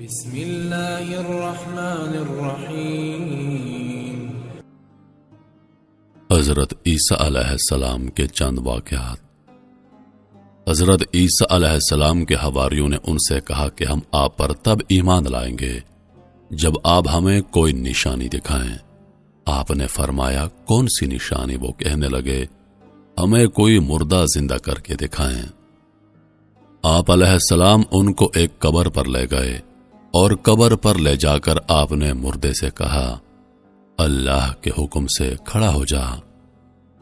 بسم اللہ الرحمن الرحیم۔ حضرت عیسیٰ علیہ السلام کے چند واقعات۔ حضرت عیسیٰ علیہ السلام کے حواریوں نے ان سے کہا کہ ہم آپ پر تب ایمان لائیں گے جب آپ ہمیں کوئی نشانی دکھائیں۔ آپ نے فرمایا کون سی نشانی؟ وہ کہنے لگے ہمیں کوئی مردہ زندہ کر کے دکھائیں۔ آپ علیہ السلام ان کو ایک قبر پر لے گئے اور قبر پر لے جا کر آپ نے مردے سے کہا اللہ کے حکم سے کھڑا ہو جا۔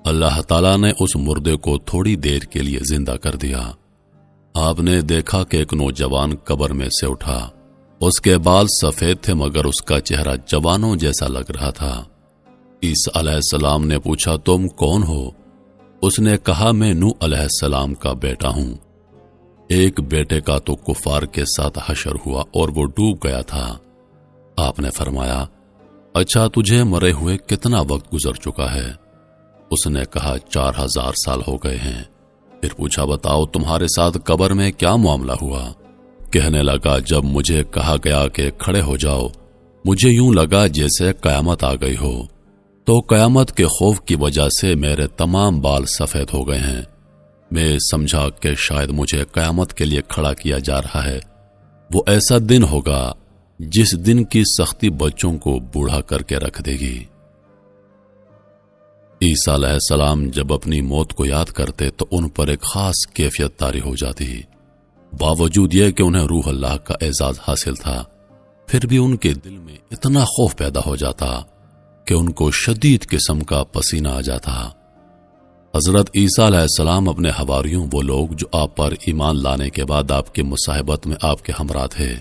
اللہ تعالیٰ نے اس مردے کو تھوڑی دیر کے لیے زندہ کر دیا۔ آپ نے دیکھا کہ ایک نوجوان قبر میں سے اٹھا۔ اس کے بال سفید تھے مگر اس کا چہرہ جوانوں جیسا لگ رہا تھا۔ عیسیٰ علیہ السلام نے پوچھا تم کون ہو؟ اس نے کہا میں نوح علیہ السلام کا بیٹا ہوں۔ ایک بیٹے کا تو کفار کے ساتھ حشر ہوا اور وہ ڈوب گیا تھا۔ آپ نے فرمایا اچھا تجھے مرے ہوئے کتنا وقت گزر چکا ہے؟ اس نے کہا 4000 سال ہو گئے ہیں۔ پھر پوچھا بتاؤ تمہارے ساتھ قبر میں کیا معاملہ ہوا؟ کہنے لگا جب مجھے کہا گیا کہ کھڑے ہو جاؤ مجھے یوں لگا جیسے قیامت آ گئی ہو، تو قیامت کے خوف کی وجہ سے میرے تمام بال سفید ہو گئے ہیں۔ میں سمجھا کہ شاید مجھے قیامت کے لیے کھڑا کیا جا رہا ہے۔ وہ ایسا دن ہوگا جس دن کی سختی بچوں کو بوڑھا کر کے رکھ دے گی۔ عیسیٰ علیہ السلام جب اپنی موت کو یاد کرتے تو ان پر ایک خاص کیفیت طاری ہو جاتی، باوجود یہ کہ انہیں روح اللہ کا اعزاز حاصل تھا، پھر بھی ان کے دل میں اتنا خوف پیدا ہو جاتا کہ ان کو شدید قسم کا پسینہ آ جاتا۔ حضرت عیسیٰ علیہ السلام اپنے حواریوں، وہ لوگ جو آپ پر ایمان لانے کے بعد آپ کی مصاحبت میں آپ کے ہمراہ تھے،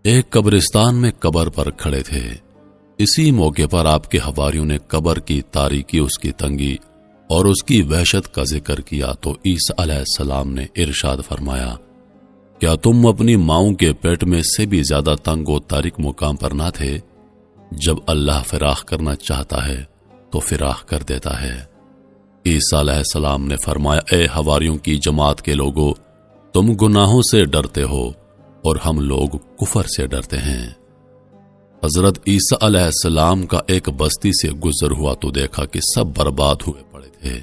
ایک قبرستان میں قبر پر کھڑے تھے۔ اسی موقع پر آپ کے حواریوں نے قبر کی تاریکی، اس کی تنگی اور اس کی وحشت کا ذکر کیا تو عیسیٰ علیہ السلام نے ارشاد فرمایا کیا تم اپنی ماؤں کے پیٹ میں سے بھی زیادہ تنگ و تاریک مقام پر نہ تھے؟ جب اللہ فراخ کرنا چاہتا ہے تو فراخ کر دیتا ہے۔ عیسیٰ علیہ السلام نے فرمایا اے حواریوں کی جماعت کے لوگوں، تم گناہوں سے ڈرتے ہو اور ہم لوگ کفر سے ڈرتے ہیں۔ حضرت عیسیٰ علیہ السلام کا ایک بستی سے گزر ہوا تو دیکھا کہ سب برباد ہوئے پڑے تھے۔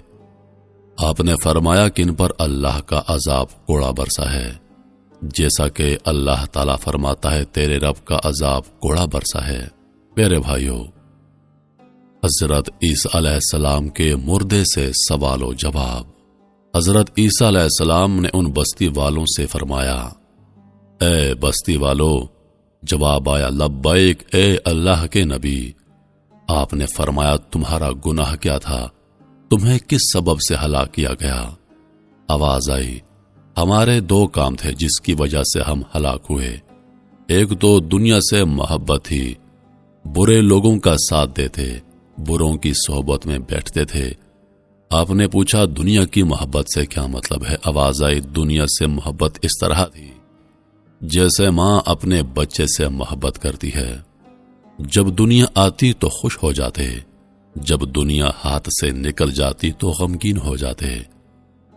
آپ نے فرمایا کہ ان پر اللہ کا عذاب کوڑا برسا ہے، جیسا کہ اللہ تعالیٰ فرماتا ہے تیرے رب کا عذاب کوڑا برسا ہے۔ میرے بھائیو، حضرت عیسیٰ علیہ السلام کے مردے سے سوال و جواب۔ حضرت عیسیٰ علیہ السلام نے ان بستی والوں سے فرمایا اے بستی والو، جواب آیا لبیک اے اللہ کے نبی۔ آپ نے فرمایا تمہارا گناہ کیا تھا؟ تمہیں کس سبب سے ہلاک کیا گیا؟ آواز آئی ہمارے 2 کام تھے جس کی وجہ سے ہم ہلاک ہوئے۔ ایک تو دنیا سے محبت تھی، برے لوگوں کا ساتھ دیتے، بروں کی صحبت میں بیٹھتے تھے۔ آپ نے پوچھا دنیا کی محبت سے کیا مطلب ہے؟ آواز آئی دنیا سے محبت اس طرح تھی جیسے ماں اپنے بچے سے محبت کرتی ہے۔ جب دنیا آتی تو خوش ہو جاتے، جب دنیا ہاتھ سے نکل جاتی تو غمگین ہو جاتے۔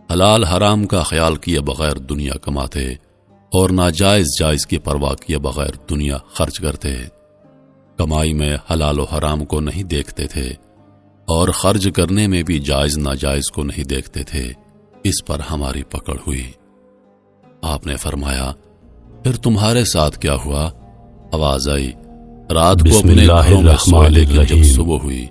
حلال حرام کا خیال کیے بغیر دنیا کماتے اور ناجائز جائز کی پرواہ کیے بغیر دنیا خرچ کرتے۔ کمائی میں حلال و حرام کو نہیں دیکھتے تھے اور خرچ کرنے میں بھی جائز ناجائز کو نہیں دیکھتے تھے۔ اس پر ہماری پکڑ ہوئی۔ آپ نے فرمایا پھر تمہارے ساتھ کیا ہوا؟ آواز آئی رات کو اپنے گھروں میں سوئے لیکن جب صبح ہوئی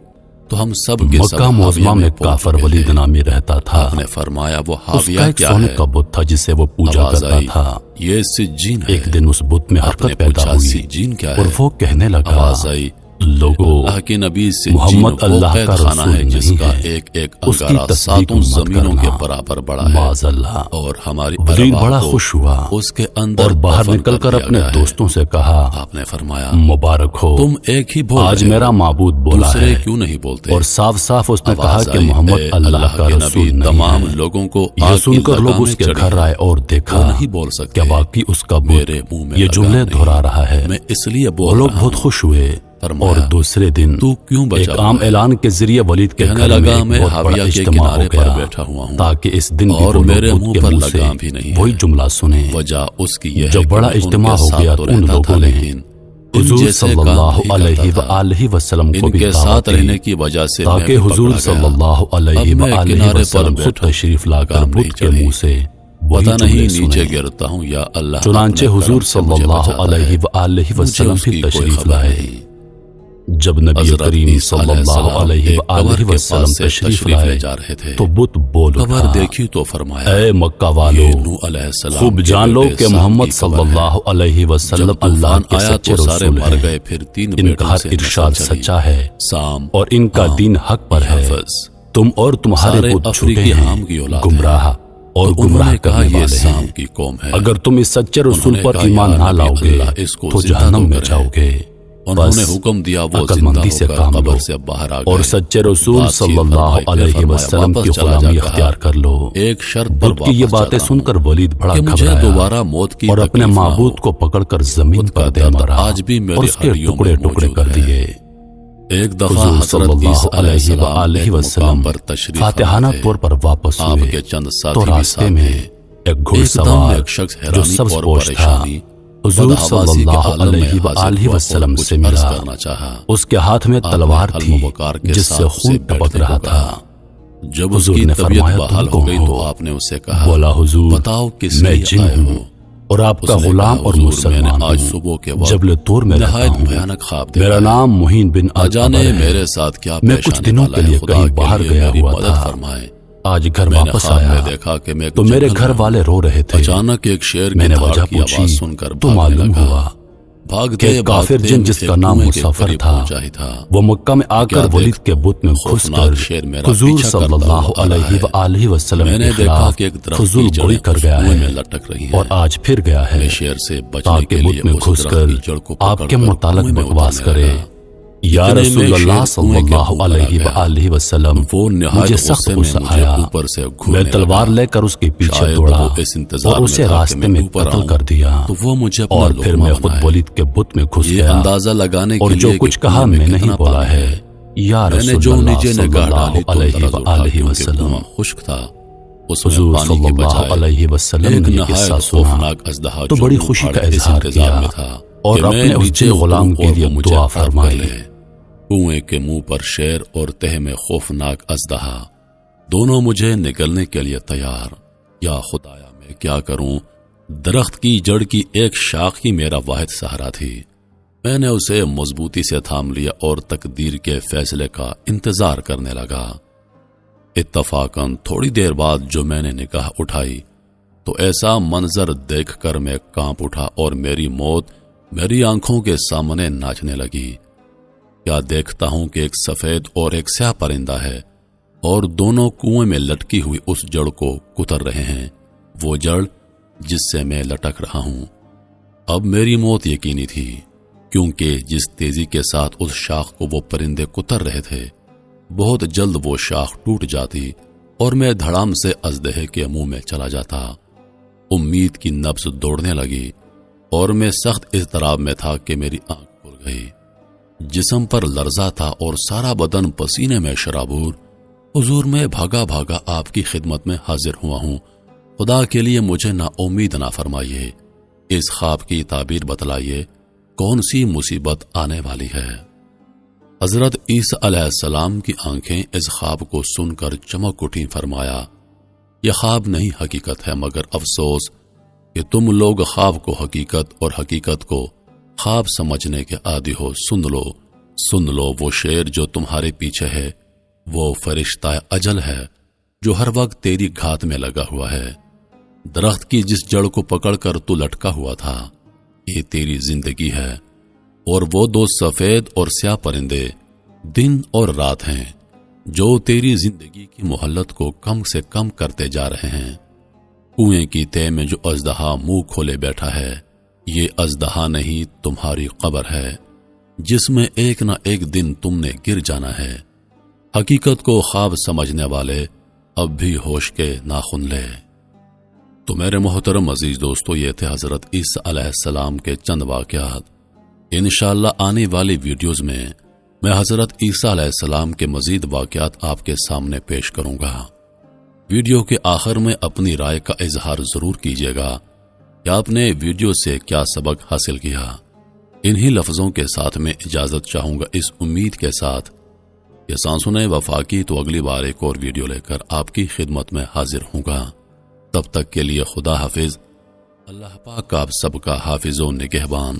تو ہم سب کے سب مکہ معظمہ میں کافر ولید نامی رہتا تھا۔ آپ نے فرمایا وہ اس کا حاویہ ایک کیا سونے ہے؟ کا بت تھا جسے وہ پوجا آواز کرتا آئی تھا۔ یہ سجین ہے۔ ایک دن اس بت میں آپ نے حرکت پیدا پوچھا ہوئی سجین کیا ہے؟ اور وہ کہنے لگا آواز آئی لوگو اللہ کے نبی سے محمد اللہ کا خانہ ہے رسول جس نہیں کا ہے، ایک ایک اس کی انگارہ تصدیق 7 مت زمینوں کرنا۔ کے برابر بڑا ہے معاذ اللہ۔ اور ہماری ولید ارواح بڑا کو خوش ہوا اس کے اندر اور باہر دفن نکل کر دیا اپنے گیا ہے۔ دوستوں سے کہا آپ نے فرمایا مبارک ہو، تم ایک ہی بول آج رہے میرا ہو، معبود بولا دوسرے ہے۔ کیوں نہیں بولتے؟ اور صاف صاف اس نے کہا آواز کہ آئی محمد اے اللہ کا کے رسول نبی، نہیں تمام ہے۔ لوگوں کو یہ آگ سن کی کر لوگ لگامیں اس کے چڑھی گھر آئے اور دیکھا وہ نہیں بول سکتے کہ واقعی اس کا میرے بت منہ میں یہ لگام جملے نہیں، دہرا رہا ہے۔ میں اس لیے وہ بول لوگ رہا بہت ہوں۔ خوش ہوئے فرمایا اور دوسرے دن تو کیوں بچا ایک عام اعلان کے ذریعے ولید کے کہنے گھر میں لگا ایک میں بہت بڑا حاویہ کے اجتماع ہو کنارے پر گیا بیٹھا ہوا ہوں تاکہ اس دن بھی اور وہ میرے لوگ منہ کے پر منہ سے لگام بھی نہیں ہے۔ وہی جملہ سنیں۔ وجہ اس کی یہ ہے جب کہ بڑا میں ان اجتماع کے ہو ساتھ گیا تو تو ان رہتا تھا، لوگوں نے لیکن ان حضور جیسے صلی کام اللہ نہیں علیہ کرتا تھا۔ وآلہ وسلم کو ان بھی کے دعوت ساتھ رہنے دی کی وجہ سے میں تاکہ بھی حضور پکڑا صلی گیا۔ اللہ علیہ اب میں وآلہ کنارے پر وسلم خود بیٹھا ہوں، تشریف لا کر لگام بدھ نہیں کے چڑھی۔ منہ سے وہی پتہ جملے نہیں نیچے سنے۔ گرتا ہوں یا اللہ چنانچہ اپنے حضور کرم سے صلی مجھے اللہ بچاتا علیہ ہے۔ وآلہ مجھے وسلم اس پھر کی کوئی تشریف خبر لائے۔ نہیں۔ جب نبی حضرت کریم عیسیٰ صلی علیہ اللہ السلام علیہ ایک قبر وآلہ کے وسلم پاس سے تشریف لے لائے جا رہے تھے۔ تو بت بول قبر اٹھا، دیکھی تو فرمایا اے مکہ والو، یہ نوح علیہ السلام خوب کے جان لو بیٹے کہ سام محمد کی صلی قبر ہے۔ اللہ علیہ وسلم جب اللہ طوفان کے آیا سچے تو سارے رسول مر ہیں، گئے، پھر 3 ان بیٹوں کا ہر سے ارشاد نسل چلی۔ سچا ہے سام اور ان کا دین حق پر ہے۔ حافظ تم اور تمہارے سارے بت جھوٹے افریقی ہیں، حام کی اولاد گمراہ ہیں۔ اور تو انہوں گمراہ نے کہا کرنے یہ والے سام ہیں۔ کی قوم ہے۔ اگر تم اس سچے انہوں رسول نے پر کہا ایمان یا نہ نبی لاؤ گے اللہ اس کو تو زندہ جہنم تو میں کریں۔ جاؤ گے۔ انہوں نے بس حکم دیا وہ عقل زندہ مندی ہو سے کر کام قبر لو سے باہر آ گئے اور سچے رسول بات صلی چیت اللہ فرمائی، پھر علیہ فرمایا وسلم کی واپس چلا غلامی جا، کہا اختیار کر لو۔ ایک شرط پر بدھ کی یہ واپس باتیں جاتا سن ہوں کر ولید بڑا کہ مجھے گھبرایا دوبارہ موت کی اور اپنے تکلیف نہ معبود ہو۔ کو پکڑ کر زمین خود کا پر دے درد مرا آج بھی میری اور اس کے ہڈیوں ٹکڑے میں ٹکڑے موجود کر ہے۔ دیے۔ ایک دفعہ حضور حضرت صلی اللہ عیسیٰ علیہ علیہ السلام وآلہ ایک وسلم مقام پر تشریف فاتحانہ فرما طور تھے۔ پر واپس آپ ہوئے کے چند تو ساتھی بھی راستے ساتھ میں تھے۔ ایک گھڑ ایک دم سوار ایک شخص جو حیرانی سبز اور پوش تھا پریشانی حضور صلی بدحواسی کے اللہ عالم میں علیہ حاضر وآلہ ہوا اور وسلم کچھ سے عرض ملا۔ کرنا چاہا۔ اس کے ہاتھ میں آپ نے تلوار حلم تھی وقار کے جس سے ساتھ خون اسے ٹپک بیٹھنے رہا کو تھا۔ کہا۔ جب اس حضور کی نے طبیعت فرمایا بحال تم ہو کون گئی ہو؟ تو آپ نے اسے کہا بولا حضور بتاؤ کس میں لیے جن آئے ہوں ہو؟ اور آپ کا اس نے غلام کہا اور حضور میں مسلمان نے آج ہوں، صبح کے وقت جبل طور میں رہتا نہایت ہوں۔ بھیانک خواب دیکھا میرا ہے۔ نام مہین بن نہ جانے العبر ہے۔ میرے ساتھ کیا میں پیش کچھ آنے دنوں والا کے ہے، لیے خدا کہیں کے باہر لیے گیا میری ہوا مدد تھا، فرمائے۔ آج گھر میں نے واپس خواب میں آیا دیکھا کہ میں ایک تو میرے جنگل گھر میں ہوں۔ والے رو رہے تھے۔ اچانک ایک شیر میں کی نے دھاڑ وجہ کی پوچھی آواز سن کر تو بھاگنے معلوم لگا۔ ہوا بھاگتے کہ کافر بھاگتے جن میں جس ایک کا نام کنویں کے مسافر قریب تھا پہنچا ہی تھا۔ وہ مکہ میں آ کیا کر ولید دیکھ کے بت میں گھس خوفناک کر شیر میرا حضور پیچھا صلی کرتا اللہ ہوا آ رہا علیہ ہے۔ وآلہ وسلم میں کے نے دیکھا خلاف کہ ایک درخت فضول کی گوئی جڑیں کر اس گیا کنویں میں ہے لٹک رہی اور ہیں۔ آج پھر گیا ہے میں شیر سے بچنے تاکہ کے لیے بت میں اس گھس درخت کر کی جڑ کو پکڑ آپ کے کر متعلق کنویں میں بکواس اتارنے کرے۔ لگا۔ یا اتنے رسول میں اللہ شیر صلی کنویں کے اللہ منہ پر آ علیہ گیا۔ وآلہ وسلم وہ نہایت مجھے سخت غصے میں غصہ مجھے آیا۔ اوپر سے میں گھورنے تلوار لگا۔ لے کر اس کے پیچھے شاید دوڑا وہ اس انتظار اور میں اسے تھا کہ راستے میں میں اوپر قتل آؤں کر دیا تو وہ مجھے اپنا اور پھر لقمہ میں خود بنائے۔ ولید کے بت میں گھس یہ گیا اندازہ لگانے اور کے جو لیے کچھ کہ کہا کنویں میں کتنا نہیں بولا پانی ہے۔ یا میں نے رسول جو اللہ نیچے صلی نگاہ اللہ ڈالی تو علیہ انداز اٹھا وآلہ کیونکہ وسلم کنواں خشک تھا۔ اس میں حضور پانی صلی کے اللہ بجائے علیہ وسلم ایک نے یہ قصہ نہایت سنا خوفناک اژدہا تو جو بڑی منہ خوشی کا پھاڑے اس اظہار انتظار کیا میں تھا اور کہ میں اپنے اس نیچے جن اتروں غلام کے اور لیے وہ مجھے دعا اپنا کر فرمائی۔ لے۔ کنویں کے منہ پر شیر اور تہ میں خوفناک اژدہا، دونوں مجھے نگلنے کے لیے تیار۔ یا خدایا میں کیا کروں؟ درخت کی جڑ کی ایک شاخ ہی میرا واحد سہارا تھی۔ میں نے اسے مضبوطی سے تھام لیا اور تقدیر کے فیصلے کا انتظار کرنے لگا۔ اتفاقاً تھوڑی دیر بعد جو میں نے نگاہ اٹھائی تو ایسا منظر دیکھ کر میں کانپ اٹھا اور میری موت میری آنکھوں کے سامنے ناچنے لگی۔ کیا دیکھتا ہوں کہ ایک سفید اور ایک سیاہ پرندہ ہے اور دونوں کنویں میں لٹکی ہوئی اس جڑ کو کتر رہے ہیں، وہ جڑ جس سے میں لٹک رہا ہوں۔ اب میری موت یقینی تھی، کیونکہ جس تیزی کے ساتھ اس شاخ کو وہ پرندے کتر رہے تھے، بہت جلد وہ شاخ ٹوٹ جاتی اور میں دھڑام سے اژدہے کے منہ میں چلا جاتا۔ امید کی نبض دوڑنے لگی اور میں سخت اضطراب میں تھا کہ میری آنکھ کھل گئی۔ جسم پر لرزہ تھا اور سارا بدن پسینے میں شرابور۔ حضور میں بھاگا بھاگا آپ کی خدمت میں حاضر ہوا ہوں۔ خدا کے لیے مجھے نا امید نہ فرمائیے، اس خواب کی تعبیر بتلائیے، کون سی مصیبت آنے والی ہے؟ حضرت عیسیٰ علیہ السلام کی آنکھیں اس خواب کو سن کر چمک اٹھیں۔ فرمایا، یہ خواب نہیں حقیقت ہے، مگر افسوس کہ تم لوگ خواب کو حقیقت اور حقیقت کو خواب سمجھنے کے عادی ہو۔ سن لو وہ شیر جو تمہارے پیچھے ہے، وہ فرشتہ اجل ہے جو ہر وقت تیری گھات میں لگا ہوا ہے۔ درخت کی جس جڑ کو پکڑ کر تو لٹکا ہوا تھا، یہ تیری زندگی ہے، اور وہ دو سفید اور سیاہ پرندے دن اور رات ہیں جو تیری زندگی کی مہلت کو کم سے کم کرتے جا رہے ہیں۔ کنویں کی تہ میں جو اژدہا منہ کھولے بیٹھا ہے، یہ اژدہا نہیں، تمہاری قبر ہے جس میں ایک نہ ایک دن تم نے گر جانا ہے۔ حقیقت کو خواب سمجھنے والے اب بھی ہوش کے ناخن لے۔ تو میرے محترم عزیز دوستو، یہ تھے حضرت عیسیٰ علیہ السلام کے چند واقعات انشاءاللہ آنے والی ویڈیوز میں حضرت عیسیٰ علیہ السلام کے مزید واقعات آپ کے سامنے پیش کروں گا۔ ویڈیو کے آخر میں اپنی رائے کا اظہار ضرور کیجیے گا کہ آپ نے ویڈیو سے کیا سبق حاصل کیا۔ انہی لفظوں کے ساتھ میں اجازت چاہوں گا، اس امید کے ساتھ کہ سانسوں وفا کی تو اگلی بار ایک اور ویڈیو لے کر آپ کی خدمت میں حاضر ہوں گا۔ تب تک کے لیے خدا حافظ۔ اللہ پاک آپ سب کا حافظ و نگہبان۔